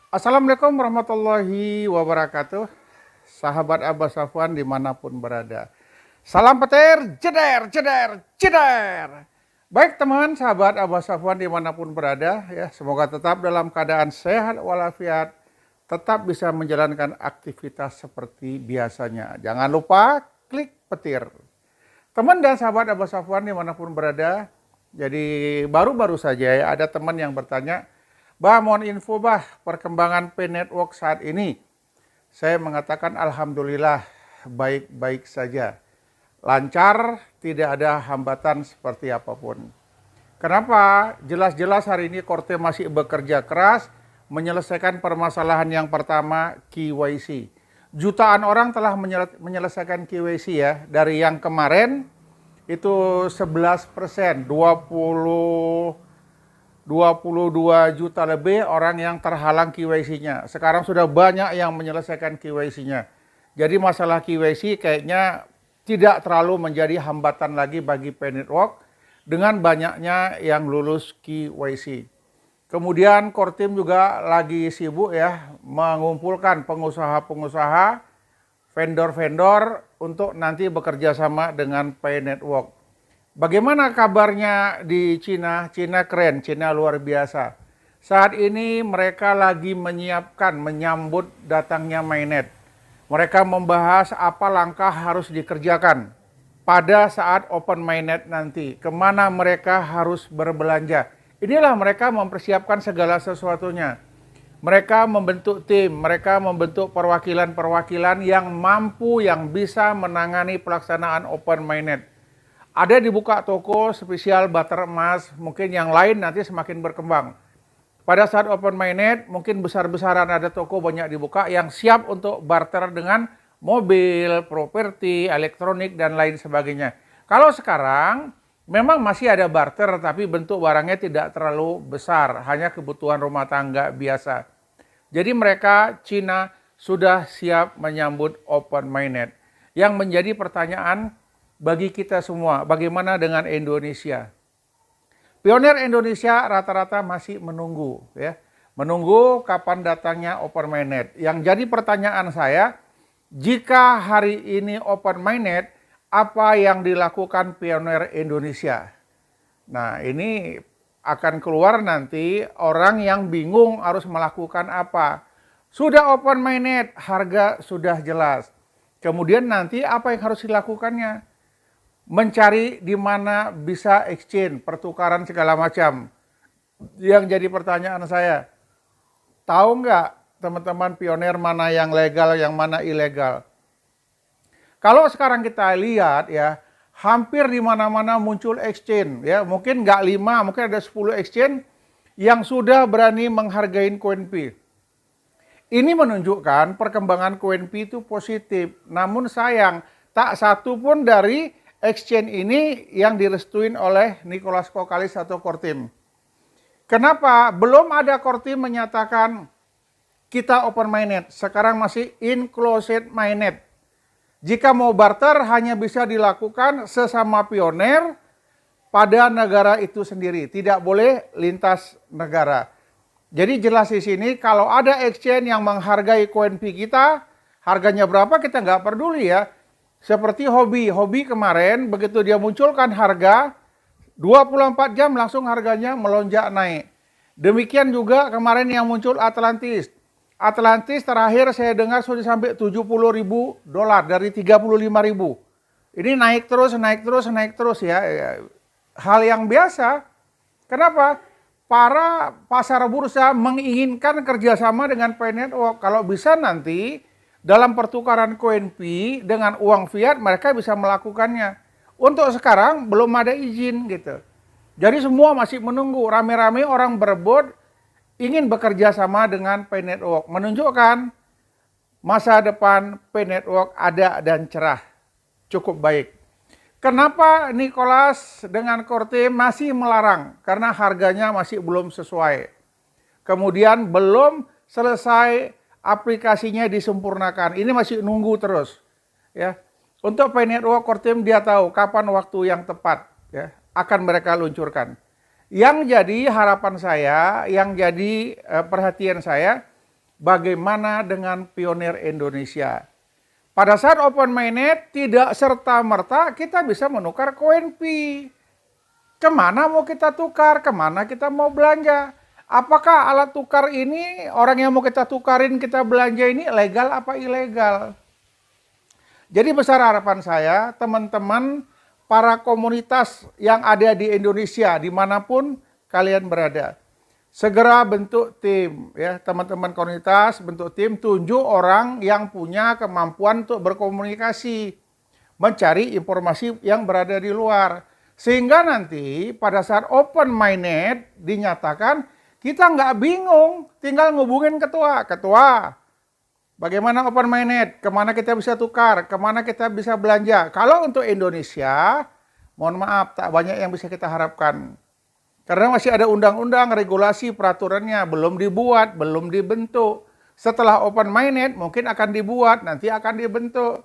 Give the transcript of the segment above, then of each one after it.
Assalamualaikum warahmatullahi wabarakatuh. Sahabat Abah Safwan dimanapun berada. Salam petir, jeder, jeder, jeder. Baik teman sahabat Abah Safwan dimanapun berada, ya semoga tetap dalam keadaan sehat walafiat, tetap bisa menjalankan aktivitas seperti biasanya. Jangan lupa klik petir. Teman dan sahabat Abah Safwan dimanapun berada, jadi baru-baru saja ya, ada teman yang bertanya, Bah, mohon info bah perkembangan P Network saat ini. Saya mengatakan alhamdulillah baik-baik saja. Lancar, tidak ada hambatan seperti apapun. Kenapa? Jelas-jelas hari ini Korte masih bekerja keras menyelesaikan permasalahan yang pertama, KYC. Jutaan orang telah menyelesaikan KYC ya. Dari yang kemarin itu 11%, 22 juta lebih orang yang terhalang KYC-nya. Sekarang sudah banyak yang menyelesaikan KYC-nya. Jadi masalah KYC kayaknya tidak terlalu menjadi hambatan lagi bagi P Network dengan banyaknya yang lulus KYC. Kemudian Kortim juga lagi sibuk ya mengumpulkan pengusaha-pengusaha, vendor-vendor untuk nanti bekerja sama dengan P Network. Bagaimana kabarnya di Cina? Cina keren, Cina luar biasa. Saat ini mereka lagi menyambut datangnya mainnet. Mereka membahas apa langkah harus dikerjakan pada saat open mainnet nanti. Kemana mereka harus berbelanja. Inilah mereka mempersiapkan segala sesuatunya. Mereka membentuk tim, mereka membentuk perwakilan-perwakilan yang mampu, yang bisa menangani pelaksanaan open mainnet. Ada dibuka toko spesial butter emas, mungkin yang lain nanti semakin berkembang. Pada saat open mainnet, mungkin besar-besaran ada toko banyak dibuka yang siap untuk barter dengan mobil, properti, elektronik, dan lain sebagainya. Kalau sekarang, memang masih ada barter, tapi bentuk barangnya tidak terlalu besar, hanya kebutuhan rumah tangga biasa. Jadi mereka, Cina, sudah siap menyambut open mainnet. Yang menjadi pertanyaan, bagi kita semua, bagaimana dengan Indonesia? Pionir Indonesia rata-rata masih menunggu, ya, menunggu kapan datangnya open mainnet. Yang jadi pertanyaan saya, jika hari ini open mainnet, apa yang dilakukan pionir Indonesia? Nah, ini akan keluar nanti orang yang bingung harus melakukan apa. Sudah open mainnet, harga sudah jelas. Kemudian nanti apa yang harus dilakukannya? Mencari di mana bisa exchange, pertukaran segala macam. Yang jadi pertanyaan saya, tahu nggak teman-teman pionir mana yang legal, yang mana ilegal? Kalau sekarang kita lihat ya, hampir di mana-mana muncul exchange. Ya, mungkin nggak 5, mungkin ada 10 exchange yang sudah berani menghargai koin P. Ini menunjukkan perkembangan koin P itu positif. Namun sayang, tak satu pun dari exchange ini yang direstuin oleh Nicholas Kokalis atau Kortim. Kenapa? Belum ada Kortim menyatakan kita open mainnet. Sekarang masih inclusive mainnet. Jika mau barter hanya bisa dilakukan sesama pionir pada negara itu sendiri. Tidak boleh lintas negara. Jadi jelas di sini kalau ada exchange yang menghargai koin P kita, harganya berapa kita nggak peduli ya. Seperti hobi kemarin begitu dia munculkan harga 24 jam langsung harganya melonjak naik. Demikian juga kemarin yang muncul Atlantis. Atlantis terakhir saya dengar sudah sampai 70.000 dolar dari 35.000. Ini naik terus ya. Hal yang biasa. Kenapa? Para pasar bursa menginginkan kerjasama dengan P Network. Kalau bisa nanti dalam pertukaran koin P dengan uang fiat mereka bisa melakukannya. Untuk sekarang belum ada izin gitu. Jadi semua masih menunggu, rame-rame orang berebut ingin bekerja sama dengan P Network. Menunjukkan masa depan P Network ada dan cerah. Cukup baik. Kenapa Nicholas dengan Korte masih melarang? Karena harganya masih belum sesuai. Kemudian belum selesai aplikasinya disempurnakan. Ini masih nunggu terus. Ya. Untuk P Network Kortim dia tahu kapan waktu yang tepat ya akan mereka luncurkan. Yang jadi harapan saya, yang jadi perhatian saya, bagaimana dengan pionir Indonesia? Pada saat open mainnet, tidak serta-merta kita bisa menukar koin Pi. Kemana mau kita tukar? Kemana kita mau belanja? Apakah alat tukar ini, orang yang mau kita tukarin, kita belanja ini legal apa ilegal? Jadi besar harapan saya, teman-teman, para komunitas yang ada di Indonesia, dimanapun kalian berada, segera bentuk tim, ya teman-teman komunitas, bentuk tim, tunjuk orang yang punya kemampuan untuk berkomunikasi, mencari informasi yang berada di luar. Sehingga nanti pada saat open mainnet dinyatakan, kita nggak bingung, tinggal ngubungin ketua. Ketua, bagaimana open mainnet? Kemana kita bisa tukar? Kemana kita bisa belanja? Kalau untuk Indonesia, mohon maaf, tak banyak yang bisa kita harapkan. Karena masih ada undang-undang, regulasi, peraturannya belum dibuat, belum dibentuk. Setelah open mainnet mungkin akan dibuat, nanti akan dibentuk.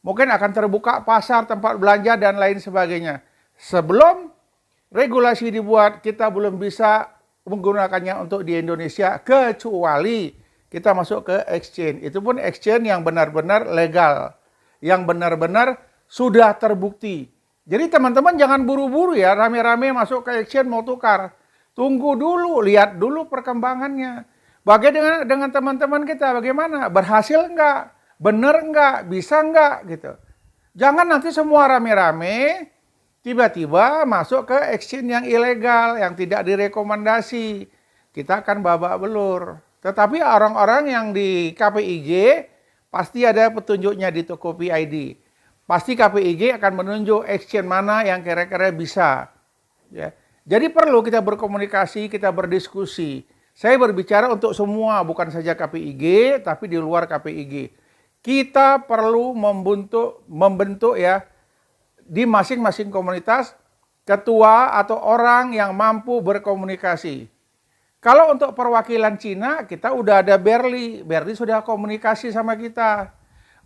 Mungkin akan terbuka pasar, tempat belanja, dan lain sebagainya. Sebelum regulasi dibuat, kita belum bisa menggunakannya untuk di Indonesia, kecuali kita masuk ke exchange. Itu pun exchange yang benar-benar legal, yang benar-benar sudah terbukti. Jadi teman-teman jangan buru-buru ya, rame-rame masuk ke exchange mau tukar. Tunggu dulu, lihat dulu perkembangannya. Bagaimana dengan teman-teman kita, bagaimana? Berhasil enggak? Benar enggak? Bisa enggak? Gitu. Jangan nanti semua rame-rame, tiba-tiba masuk ke exchange yang ilegal, yang tidak direkomendasi. Kita akan babak belur. Tetapi orang-orang yang di KPIG, pasti ada petunjuknya di Tokopedia ID. Pasti KPIG akan menunjuk exchange mana yang kira-kira bisa. Ya. Jadi perlu kita berkomunikasi, kita berdiskusi. Saya berbicara untuk semua, bukan saja KPIG, tapi di luar KPIG. Kita perlu membentuk ya, di masing-masing komunitas, ketua atau orang yang mampu berkomunikasi. Kalau untuk perwakilan Cina, kita udah ada Berli. Berli sudah komunikasi sama kita.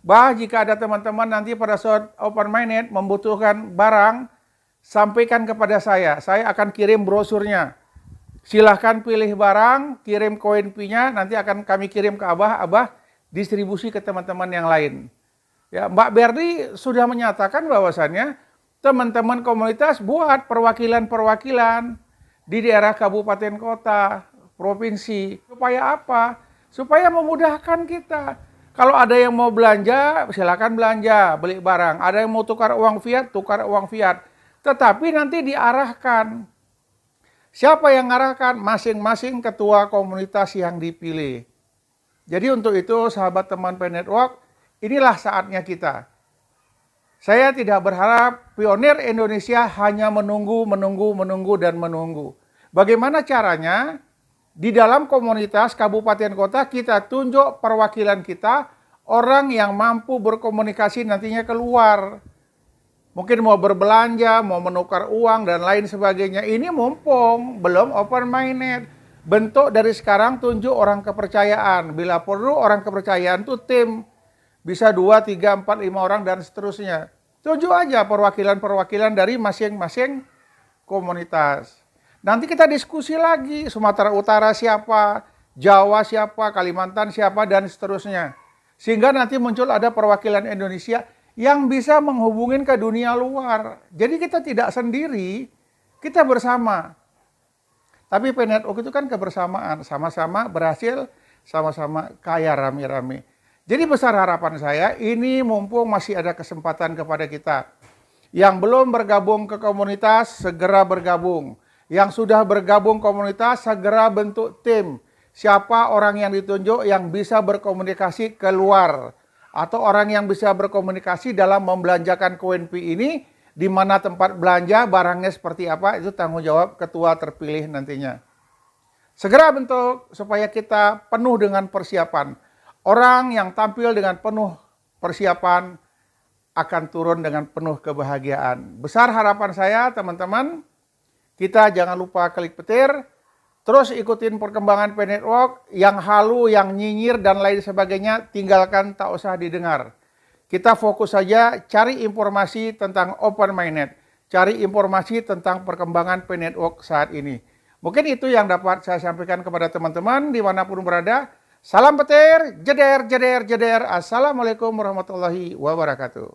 Jika ada teman-teman nanti pada saat open mainnet membutuhkan barang, sampaikan kepada saya akan kirim brosurnya. Silahkan pilih barang, kirim koin Pi-nya, nanti akan kami kirim ke Abah distribusi ke teman-teman yang lain. Ya, Mbak Berli sudah menyatakan bahwasannya teman-teman komunitas buat perwakilan-perwakilan di daerah kabupaten kota, provinsi. Supaya apa? Supaya memudahkan kita. Kalau ada yang mau belanja, silakan belanja, beli barang. Ada yang mau tukar uang fiat, tukar uang fiat. Tetapi nanti diarahkan. Siapa yang mengarahkan? Masing-masing ketua komunitas yang dipilih. Jadi untuk itu, sahabat teman Pi Network, inilah saatnya kita. Saya tidak berharap pionir Indonesia hanya menunggu, dan menunggu. Bagaimana caranya? Di dalam komunitas kabupaten kota kita tunjuk perwakilan kita, orang yang mampu berkomunikasi nantinya keluar. Mungkin mau berbelanja, mau menukar uang dan lain sebagainya. Ini mumpung belum open mainnet. Bentuk dari sekarang, tunjuk orang kepercayaan. Bila perlu orang kepercayaan itu tim. Bisa 2, 3, 4, 5 orang dan seterusnya. Tunjuk aja perwakilan-perwakilan dari masing-masing komunitas. Nanti kita diskusi lagi, Sumatera Utara siapa, Jawa siapa, Kalimantan siapa, dan seterusnya. Sehingga nanti muncul ada perwakilan Indonesia yang bisa menghubungin ke dunia luar. Jadi kita tidak sendiri, kita bersama. Tapi Pi Network itu kan kebersamaan, sama-sama berhasil, sama-sama kaya rame-rame. Jadi besar harapan saya, ini mumpung masih ada kesempatan kepada kita. Yang belum bergabung ke komunitas, segera bergabung. Yang sudah bergabung komunitas, segera bentuk tim. Siapa orang yang ditunjuk yang bisa berkomunikasi keluar. Atau orang yang bisa berkomunikasi dalam membelanjakan koin Pi ini, di mana tempat belanja, barangnya seperti apa, itu tanggung jawab ketua terpilih nantinya. Segera bentuk supaya kita penuh dengan persiapan. Orang yang tampil dengan penuh persiapan akan turun dengan penuh kebahagiaan. Besar harapan saya teman-teman, kita jangan lupa klik petir, terus ikutin perkembangan Pi Network, yang halu, yang nyinyir, dan lain sebagainya, tinggalkan, tak usah didengar. Kita fokus saja cari informasi tentang open mainnet, cari informasi tentang perkembangan Pi Network saat ini. Mungkin itu yang dapat saya sampaikan kepada teman-teman dimanapun berada. Salam petir, jeder, jeder, jeder. Assalamualaikum warahmatullahi wabarakatuh.